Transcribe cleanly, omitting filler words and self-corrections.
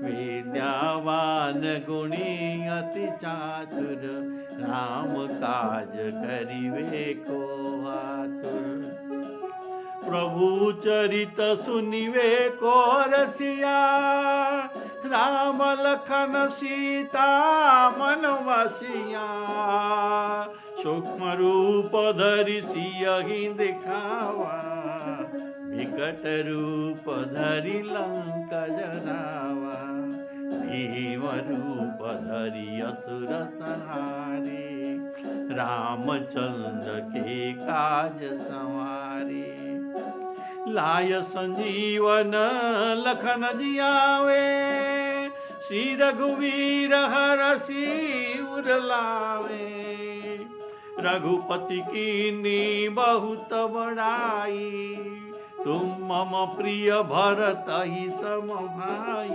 विद्यावान गुणी अति चातुर, राम काज करिवे को आतुर। प्रभु चरित सुनिवे को रसिया, राम लखन सीता मन बसिया। सूक्ष्म रूप धरि सियहि दिखावा, विकट रूप धरि लंक जरावा। भीम रूप धरि असुर संहारे, रामचंद्र के काज संवारे। लाय संजीवन लखन जियावे, श्री रघुवीर हरषि उर लावे। रघुपति कीन्ही बहुत बड़ाई, तुम मम प्रिय भरत ही सम भाई।